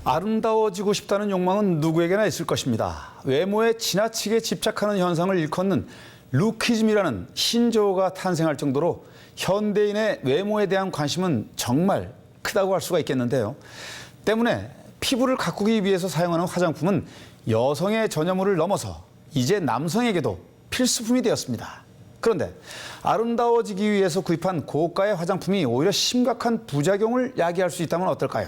아름다워지고 싶다는 욕망은 누구에게나 있을 것입니다. 외모에 지나치게 집착하는 현상을 일컫는 루키즘이라는 신조어가 탄생할 정도로 현대인의 외모에 대한 관심은 정말 크다고 할 수가 있겠는데요. 때문에 피부를 가꾸기 위해서 사용하는 화장품은 여성의 전유물을 넘어서 이제 남성에게도 필수품이 되었습니다. 그런데 아름다워지기 위해서 구입한 고가의 화장품이 오히려 심각한 부작용을 야기할 수 있다면 어떨까요?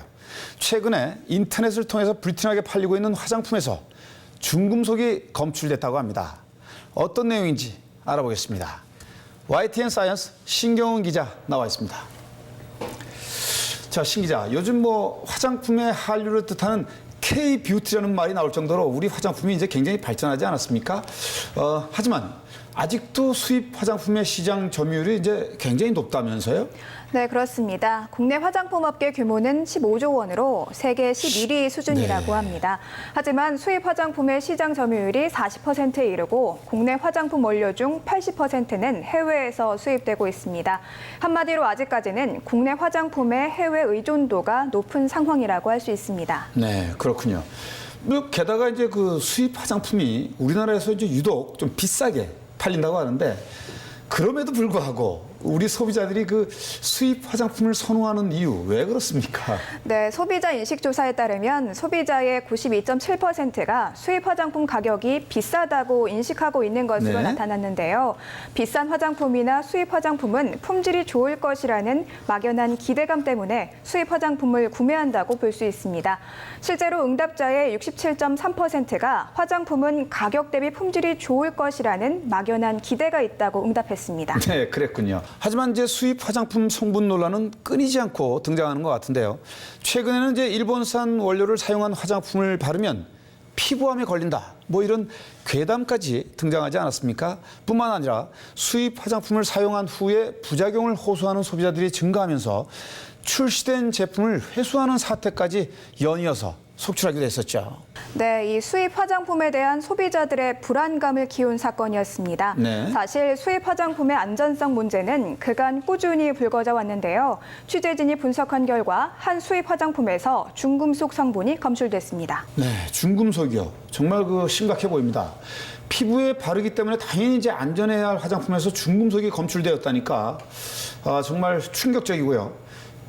최근에 인터넷을 통해서 불티나게 팔리고 있는 화장품에서 중금속이 검출됐다고 합니다. 어떤 내용인지 알아보겠습니다. YTN 사이언스 신경훈 기자 나와 있습니다. 자, 신 기자, 요즘 화장품의 한류를 뜻하는 K-뷰티라는 말이 나올 정도로 우리 화장품이 이제 굉장히 발전하지 않았습니까? 하지만 아직도 수입 화장품의 시장 점유율이 이제 굉장히 높다면서요? 네, 그렇습니다. 국내 화장품 업계 규모는 15조 원으로 세계 11위 수준이라고 합니다. 하지만 수입 화장품의 시장 점유율이 40%에 이르고 국내 화장품 원료 중 80%는 해외에서 수입되고 있습니다. 한마디로 아직까지는 국내 화장품의 해외 의존도가 높은 상황이라고 할 수 있습니다. 네, 그렇군요. 게다가 이제 그 수입 화장품이 우리나라에서 이제 유독 좀 비싸게 팔린다고 하는데 그럼에도 불구하고 우리 소비자들이 그 수입 화장품을 선호하는 이유 왜 그렇습니까? 네, 소비자 인식조사에 따르면 소비자의 92.7%가 수입 화장품 가격이 비싸다고 인식하고 있는 것으로 네. 나타났는데요. 비싼 화장품이나 수입 화장품은 품질이 좋을 것이라는 막연한 기대감 때문에 수입 화장품을 구매한다고 볼 수 있습니다. 실제로 응답자의 67.3%가 화장품은 가격 대비 품질이 좋을 것이라는 막연한 기대가 있다고 응답했습니다. 네, 그랬군요. 하지만 이제 수입 화장품 성분 논란은 끊이지 않고 등장하는 것 같은데요. 최근에는 이제 일본산 원료를 사용한 화장품을 바르면 피부암에 걸린다. 이런 괴담까지 등장하지 않았습니까? 뿐만 아니라 수입 화장품을 사용한 후에 부작용을 호소하는 소비자들이 증가하면서 출시된 제품을 회수하는 사태까지 연이어서 속출하기도 했었죠. 네, 이 수입 화장품에 대한 소비자들의 불안감을 키운 사건이었습니다. 네. 사실 수입 화장품의 안전성 문제는 그간 꾸준히 불거져 왔는데요. 취재진이 분석한 결과 한 수입 화장품에서 중금속 성분이 검출됐습니다. 네, 중금속이요. 정말 심각해 보입니다. 피부에 바르기 때문에 당연히 이제 안전해야 할 화장품에서 중금속이 검출되었다니까 정말 충격적이고요.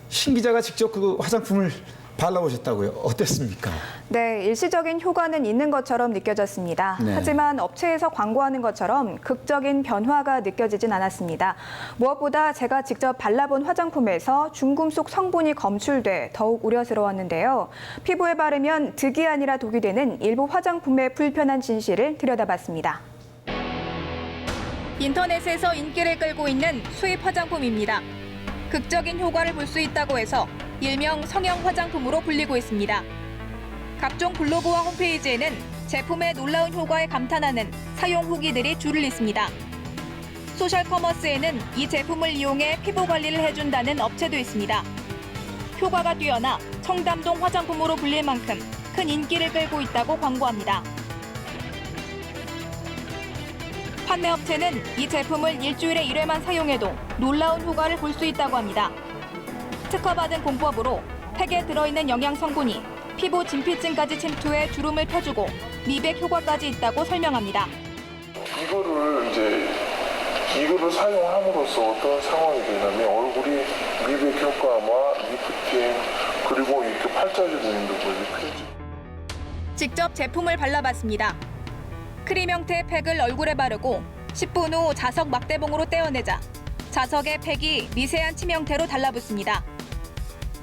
신 기자가 직접 그 화장품을 발라보셨다고요? 어땠습니까? 네, 일시적인 효과는 있는 것처럼 느껴졌습니다. 네. 하지만 업체에서 광고하는 것처럼 극적인 변화가 느껴지진 않았습니다. 무엇보다 제가 직접 발라본 화장품에서 중금속 성분이 검출돼 더욱 우려스러웠는데요. 피부에 바르면 득이 아니라 독이 되는 일부 화장품의 불편한 진실을 들여다봤습니다. 인터넷에서 인기를 끌고 있는 수입 화장품입니다. 극적인 효과를 볼 수 있다고 해서 일명 성형 화장품으로 불리고 있습니다. 각종 블로그와 홈페이지에는 제품의 놀라운 효과에 감탄하는 사용 후기들이 줄을 잇습니다. 소셜 커머스에는 이 제품을 이용해 피부 관리를 해준다는 업체도 있습니다. 효과가 뛰어나 청담동 화장품으로 불릴 만큼 큰 인기를 끌고 있다고 광고합니다. 판매업체는 이 제품을 일주일에 1회만 사용해도 놀라운 효과를 볼 수 있다고 합니다. 특허받은 공법으로 팩에 들어있는 영양 성분이 피부 진피층까지 침투해 주름을 펴주고 미백 효과까지 있다고 설명합니다. 이거를 사용함으로써 어떤 상황이 되냐면 얼굴이 미백 효과와 리프팅 그리고 이렇게 팔자주 되는 부분이 직접 제품을 발라봤습니다. 크림 형태의 팩을 얼굴에 바르고 10분 후 자석 막대봉으로 떼어내자 자석의 팩이 미세한 침 형태로 달라붙습니다.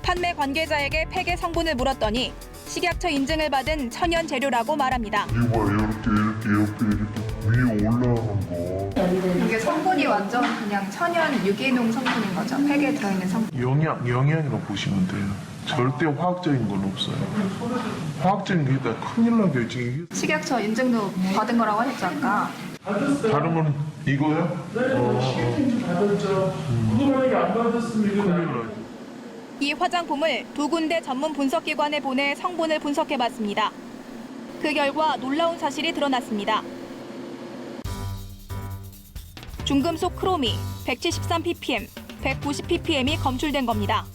판매 관계자에게 팩의 성분을 물었더니 식약처 인증을 받은 천연 재료라고 말합니다. 이거 이렇게 위에 올라오는 거. 이게 성분이 완전 그냥 천연 유기농 성분인 거죠? 팩에 들어있는 성분. 영양이라고 보시면 돼요. 절대 화학적인 건 없어요. 화학적인 게 있다 큰일 나게 지금. 식약처 인증도 받은 거라고 하셨죠, 아까? 다르면 이거요? 큰일 나요. 이 화장품을 두 군데 전문 분석기관에 보내 성분을 분석해봤습니다. 그 결과 놀라운 사실이 드러났습니다. 중금속 크롬이 173ppm, 190ppm이 검출된 겁니다.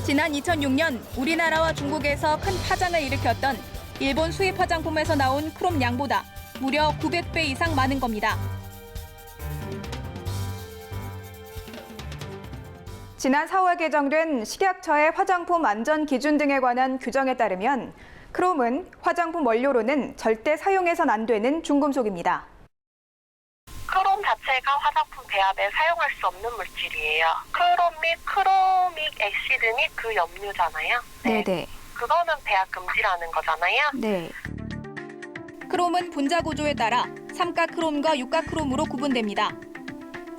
지난 2006년 우리나라와 중국에서 큰 파장을 일으켰던 일본 수입 화장품에서 나온 크롬 양보다 무려 900배 이상 많은 겁니다. 지난 4월 개정된 식약처의 화장품 안전 기준 등에 관한 규정에 따르면 크롬은 화장품 원료로는 절대 사용해선 안 되는 중금속입니다. 크롬 자체가 화장품 배합에 사용할 수 없는 물질이에요. 크롬 및 크로믹 액시드 및 그 염료잖아요. 네네. 그거는 배합 금지라는 거잖아요. 네. 크롬은 분자 구조에 따라 삼가 크롬과 육가 크롬으로 구분됩니다.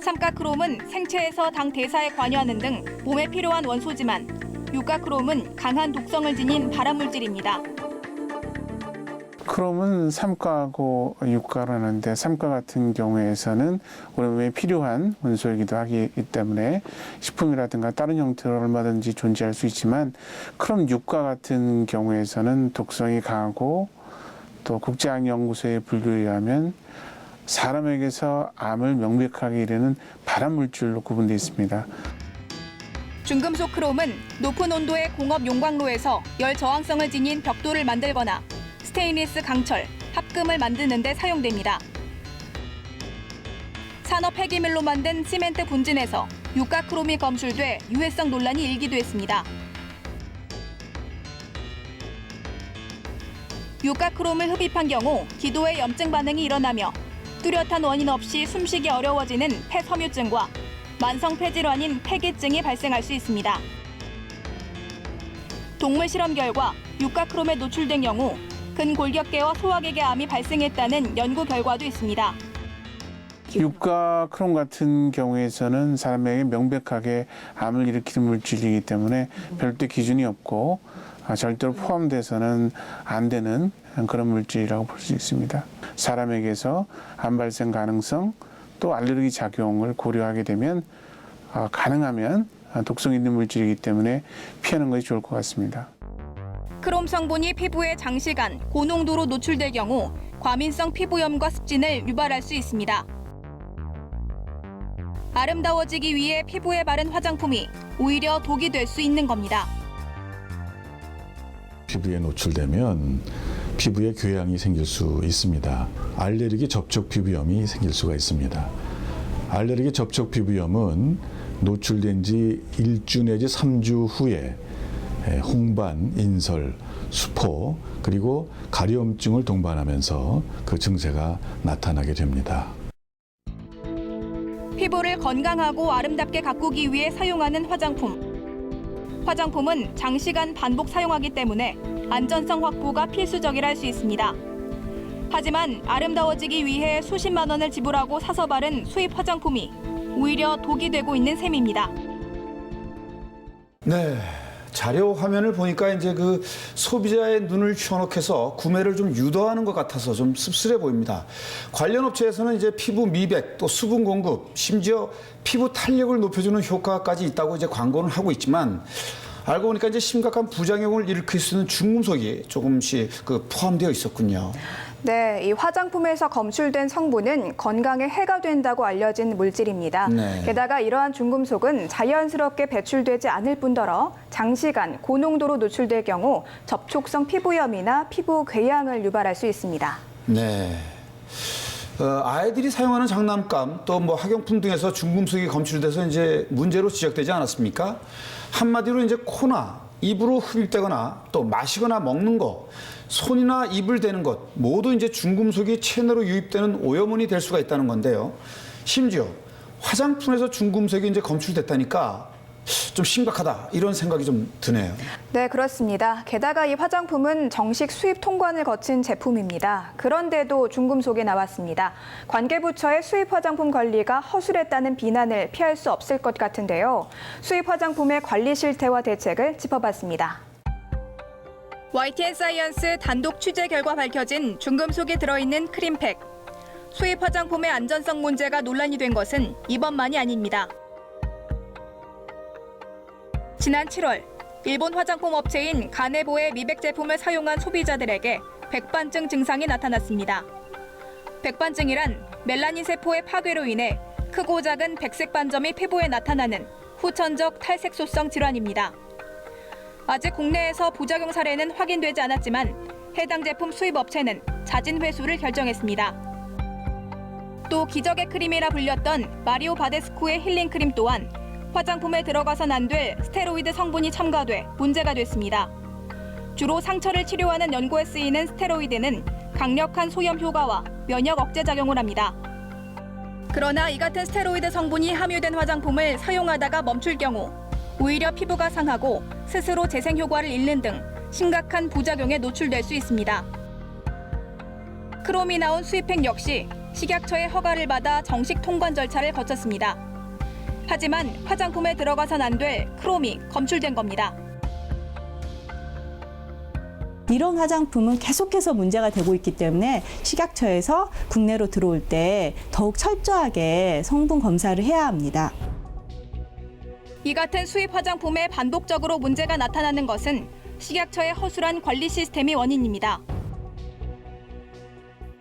삼가 크롬은 생체에서 당 대사에 관여하는 등 몸에 필요한 원소지만 육가 크롬은 강한 독성을 지닌 발암물질입니다. 크롬은 삼가하고 육가로 하는데 삼가 같은 경우에서는 우리 몸에 필요한 원소이기도 하기 때문에 식품이라든가 다른 형태로 얼마든지 존재할 수 있지만 크롬 육가 같은 경우에서는 독성이 강하고 또 국제암연구소의 분류에 의하면 사람에게서 암을 명백하게 이르는 발암물질로 구분되어 있습니다. 중금속 크롬은 높은 온도의 공업 용광로에서 열 저항성을 지닌 벽돌을 만들거나 스테인리스 강철, 합금을 만드는 데 사용됩니다. 산업 폐기물로 만든 시멘트 분진에서 육가 크롬이 검출돼 유해성 논란이 일기도 했습니다. 육가 크롬을 흡입한 경우 기도에 염증 반응이 일어나며 뚜렷한 원인 없이 숨쉬기 어려워지는 폐섬유증과 만성 폐질환인 폐기증이 발생할 수 있습니다. 동물 실험 결과 육가 크롬에 노출된 경우 근골격계와 소화기계 암이 발생했다는 연구 결과도 있습니다. 육가 크롬 같은 경우에서는 사람에게 명백하게 암을 일으키는 물질이기 때문에 별도 기준이 없고 절대로 포함돼서는 안 되는 그런 물질이라고 볼 수 있습니다. 사람에게서 암 발생 가능성 또 알레르기 작용을 고려하게 되면 가능하면 독성 있는 물질이기 때문에 피하는 것이 좋을 것 같습니다. 크롬 성분이 피부에 장시간 고농도로 노출될 경우 과민성 피부염과 습진을 유발할 수 있습니다. 아름다워지기 위해 피부에 바른 화장품이 오히려 독이 될 수 있는 겁니다. 피부에 노출되면 피부에 궤양이 생길 수 있습니다. 알레르기 접촉 피부염이 생길 수가 있습니다. 알레르기 접촉 피부염은 노출된 지 1주 내지 3주 후에 홍반, 인설, 수포 그리고 가려움증을 동반하면서 그 증세가 나타나게 됩니다. 피부를 건강하고 아름답게 가꾸기 위해 사용하는 화장품. 화장품은 장시간 반복 사용하기 때문에 안전성 확보가 필수적이라 할 수 있습니다. 하지만 아름다워지기 위해 수십만 원을 지불하고 사서 바른 수입 화장품이 오히려 독이 되고 있는 셈입니다. 네. 자료 화면을 보니까 이제 그 소비자의 눈을 휘어넣해서 구매를 좀 유도하는 것 같아서 좀 씁쓸해 보입니다. 관련 업체에서는 이제 피부 미백, 또 수분 공급, 심지어 피부 탄력을 높여주는 효과까지 있다고 이제 광고는 하고 있지만 알고 보니까 이제 심각한 부작용을 일으킬 수 있는 중금속이 조금씩 포함되어 있었군요. 네, 이 화장품에서 검출된 성분은 건강에 해가 된다고 알려진 물질입니다. 네. 게다가 이러한 중금속은 자연스럽게 배출되지 않을 뿐더러 장시간 고농도로 노출될 경우 접촉성 피부염이나 피부 궤양을 유발할 수 있습니다. 네. 아이들이 사용하는 장난감 또 뭐 학용품 등에서 중금속이 검출돼서 이제 문제로 지적되지 않았습니까? 한마디로 이제 코나 입으로 흡입되거나 또 마시거나 먹는 것, 손이나 입을 대는 것 모두 이제 중금속이 체내로 유입되는 오염원이 될 수가 있다는 건데요. 심지어 화장품에서 중금속이 이제 검출됐다니까 좀 심각하다 이런 생각이 좀 드네요. 네, 그렇습니다. 게다가 이 화장품은 정식 수입 통관을 거친 제품입니다. 그런데도 중금속이 나왔습니다. 관계부처의 수입 화장품 관리가 허술했다는 비난을 피할 수 없을 것 같은데요. 수입 화장품의 관리 실태와 대책을 짚어봤습니다. YTN 사이언스 단독 취재 결과 밝혀진 중금속이 들어있는 크림팩. 수입 화장품의 안전성 문제가 논란이 된 것은 이번만이 아닙니다. 지난 7월, 일본 화장품 업체인 가네보의 미백 제품을 사용한 소비자들에게 백반증 증상이 나타났습니다. 백반증이란 멜라닌 세포의 파괴로 인해 크고 작은 백색 반점이 피부에 나타나는 후천적 탈색소성 질환입니다. 아직 국내에서 부작용 사례는 확인되지 않았지만 해당 제품 수입 업체는 자진 회수를 결정했습니다. 또 기적의 크림이라 불렸던 마리오 바데스코의 힐링 크림 또한 화장품에 들어가선 안 될 스테로이드 성분이 첨가돼 문제가 됐습니다. 주로 상처를 치료하는 연고에 쓰이는 스테로이드는 강력한 소염 효과와 면역 억제 작용을 합니다. 그러나 이 같은 스테로이드 성분이 함유된 화장품을 사용하다가 멈출 경우 오히려 피부가 상하고 스스로 재생 효과를 잃는 등 심각한 부작용에 노출될 수 있습니다. 크롬이 나온 수입팩 역시 식약처의 허가를 받아 정식 통관 절차를 거쳤습니다. 하지만 화장품에 들어가선 안 될 크롬이 검출된 겁니다. 이런 화장품은 계속해서 문제가 되고 있기 때문에 식약처에서 국내로 들어올 때 더욱 철저하게 성분 검사를 해야 합니다. 이 같은 수입 화장품에 반복적으로 문제가 나타나는 것은 식약처의 허술한 관리 시스템이 원인입니다.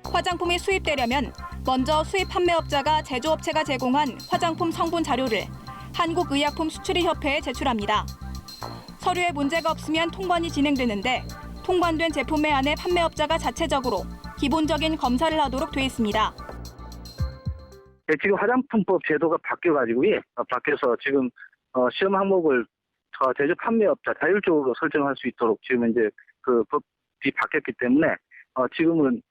화장품이 수입되려면 먼저 수입 판매업자가 제조업체가 제공한 화장품 성분 자료를 한국의약품수출입협회에 제출합니다. 서류에 문제가 없으면 통관이 진행되는데 통관된 제품에 한해 판매업자가 자체적으로 기본적인 검사를 하도록 돼 있습니다. 지금 화장품법 제도가 바뀌어가지고 바뀌어서 지금 시험 항목을 제조 판매업자 자율적으로 설정할 수 있도록 지금 이제 그 법이 바뀌었기 때문에 지금은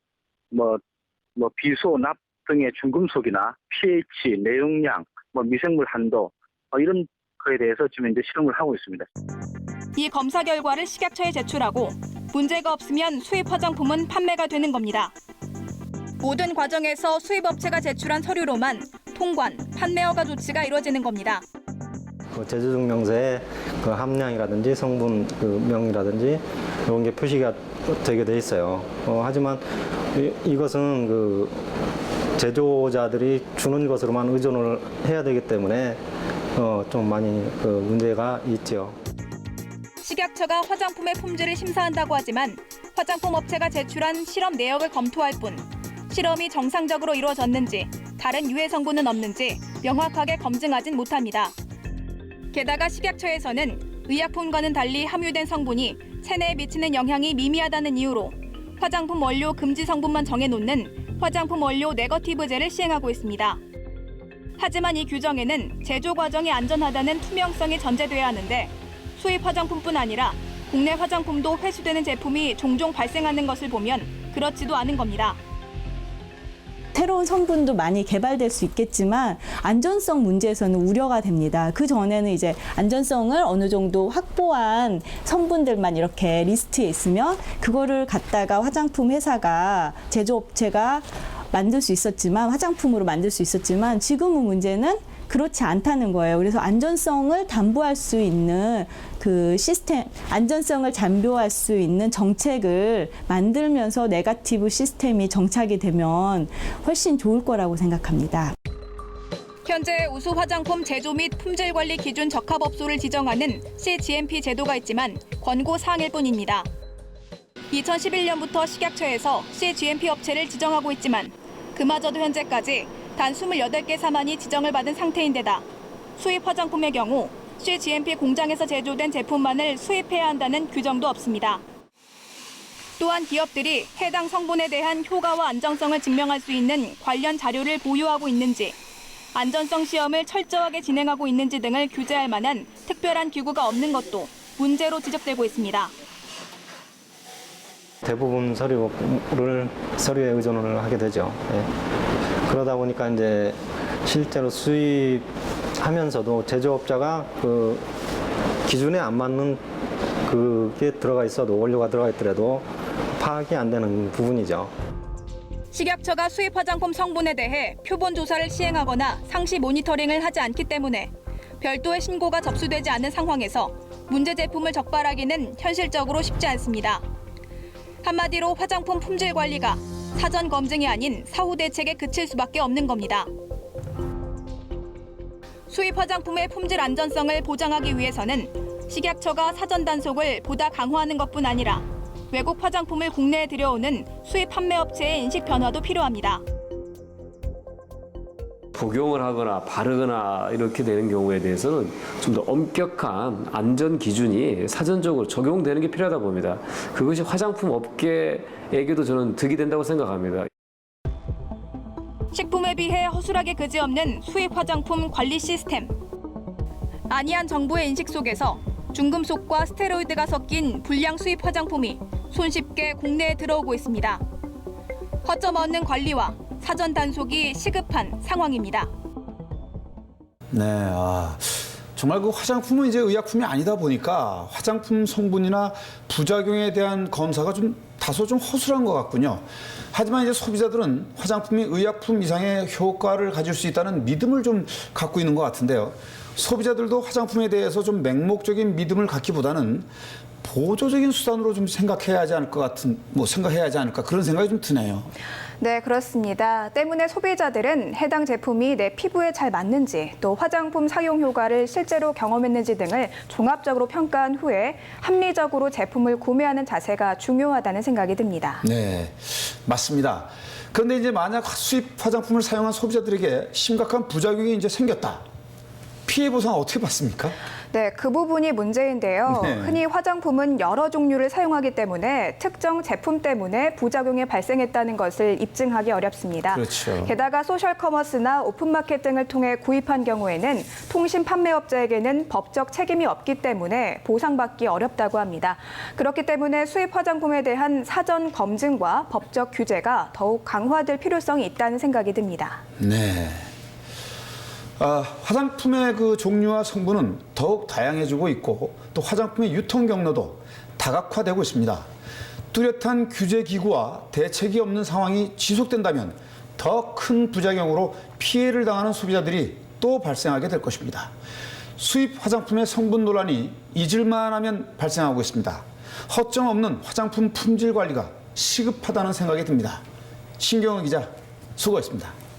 비소, 납 등의 중금속이나 pH, 내용량, 미생물 한도 이런 거에 대해서 지금 이제 실험을 하고 있습니다. 이 검사 결과를 식약처에 제출하고 문제가 없으면 수입 화장품은 판매가 되는 겁니다. 모든 과정에서 수입업체가 제출한 서류로만 통관, 판매 허가 조치가 이루어지는 겁니다. 제조 증명서에 그 함량이라든지 성분 그 명이라든지 이런 게 표시가 되게 돼 있어요. 하지만 이것은 그 제조자들이 주는 것으로만 의존을 해야 되기 때문에 좀 많이 그 문제가 있죠. 식약처가 화장품의 품질을 심사한다고 하지만 화장품 업체가 제출한 실험 내역을 검토할 뿐 실험이 정상적으로 이루어졌는지 다른 유해 성분은 없는지 명확하게 검증하진 못합니다. 게다가 식약처에서는 의약품과는 달리 함유된 성분이 체내에 미치는 영향이 미미하다는 이유로 화장품 원료 금지 성분만 정해놓는 화장품 원료 네거티브제를 시행하고 있습니다. 하지만 이 규정에는 제조 과정이 안전하다는 투명성이 전제돼야 하는데 수입 화장품뿐 아니라 국내 화장품도 회수되는 제품이 종종 발생하는 것을 보면 그렇지도 않은 겁니다. 새로운 성분도 많이 개발될 수 있겠지만 안전성 문제에서는 우려가 됩니다. 그 전에는 이제 안전성을 어느 정도 확보한 성분들만 이렇게 리스트에 있으면 그거를 갖다가 화장품 회사가 제조업체가 만들 수 있었지만 화장품으로 만들 수 있었지만 지금은 문제는 그렇지 않다는 거예요. 그래서 안전성을 담보할 수 있는 그 시스템, 안전성을 담보할 수 있는 정책을 만들면서 네거티브 시스템이 정착이 되면 훨씬 좋을 거라고 생각합니다. 현재 우수 화장품 제조 및 품질 관리 기준 적합업소를 지정하는 CGMP 제도가 있지만 권고 사항일 뿐입니다. 2011년부터 식약처에서 CGMP 업체를 지정하고 있지만 그마저도 현재까지 단 28개 사만이 지정을 받은 상태인데다 수입 화장품의 경우 CGMP 공장에서 제조된 제품만을 수입해야 한다는 규정도 없습니다. 또한 기업들이 해당 성분에 대한 효과와 안정성을 증명할 수 있는 관련 자료를 보유하고 있는지, 안전성 시험을 철저하게 진행하고 있는지 등을 규제할 만한 특별한 기구가 없는 것도 문제로 지적되고 있습니다. 대부분 서류에 의존을 하게 되죠. 그러다 보니까 이제 실제로 수입하면서도 제조업자가 그 기준에 안 맞는 그게 들어가 있어도 원료가 들어가 있더라도 파악이 안 되는 부분이죠. 식약처가 수입 화장품 성분에 대해 표본 조사를 시행하거나 상시 모니터링을 하지 않기 때문에 별도의 신고가 접수되지 않는 상황에서 문제 제품을 적발하기는 현실적으로 쉽지 않습니다. 한마디로 화장품 품질 관리가 사전 검증이 아닌 사후 대책에 그칠 수밖에 없는 겁니다. 수입 화장품의 품질 안전성을 보장하기 위해서는 식약처가 사전 단속을 보다 강화하는 것뿐 아니라 외국 화장품을 국내에 들여오는 수입 판매업체의 인식 변화도 필요합니다. 복용을 하거나 바르거나 이렇게 되는 경우에 대해서는 좀 더 엄격한 안전 기준이 사전적으로 적용되는 게 필요하다 봅니다. 그것이 화장품 업계에게도 저는 득이 된다고 생각합니다. 식품에 비해 허술하게 그지없는 수입 화장품 관리 시스템. 안이한 정부의 인식 속에서 중금속과 스테로이드가 섞인 불량 수입 화장품이 손쉽게 국내에 들어오고 있습니다. 허점 없는 관리와 사전 단속이 시급한 상황입니다. 네, 정말 그 화장품은 이제 의약품이 아니다 보니까 화장품 성분이나 부작용에 대한 검사가 좀 다소 좀 허술한 것 같군요. 하지만 이제 소비자들은 화장품이 의약품 이상의 효과를 가질 수 있다는 믿음을 좀 갖고 있는 것 같은데요. 소비자들도 화장품에 대해서 좀 맹목적인 믿음을 갖기보다는 보조적인 수단으로 좀 생각해야 하지 않을까 그런 생각이 좀 드네요. 네, 그렇습니다. 때문에 소비자들은 해당 제품이 내 피부에 잘 맞는지 또 화장품 사용 효과를 실제로 경험했는지 등을 종합적으로 평가한 후에 합리적으로 제품을 구매하는 자세가 중요하다는 생각이 듭니다. 네, 맞습니다. 그런데 이제 만약 수입 화장품을 사용한 소비자들에게 심각한 부작용이 이제 생겼다. 피해 보상 어떻게 받습니까? 네, 그 부분이 문제인데요. 네. 흔히 화장품은 여러 종류를 사용하기 때문에 특정 제품 때문에 부작용이 발생했다는 것을 입증하기 어렵습니다. 그렇죠. 게다가 소셜커머스나 오픈마켓 등을 통해 구입한 경우에는 통신 판매업자에게는 법적 책임이 없기 때문에 보상받기 어렵다고 합니다. 그렇기 때문에 수입 화장품에 대한 사전 검증과 법적 규제가 더욱 강화될 필요성이 있다는 생각이 듭니다. 네. 화장품의 그 종류와 성분은 더욱 다양해지고 있고 또 화장품의 유통 경로도 다각화되고 있습니다. 뚜렷한 규제 기구와 대책이 없는 상황이 지속된다면 더 큰 부작용으로 피해를 당하는 소비자들이 또 발생하게 될 것입니다. 수입 화장품의 성분 논란이 잊을만 하면 발생하고 있습니다. 허점 없는 화장품 품질 관리가 시급하다는 생각이 듭니다. 신경훈 기자, 수고했습니다.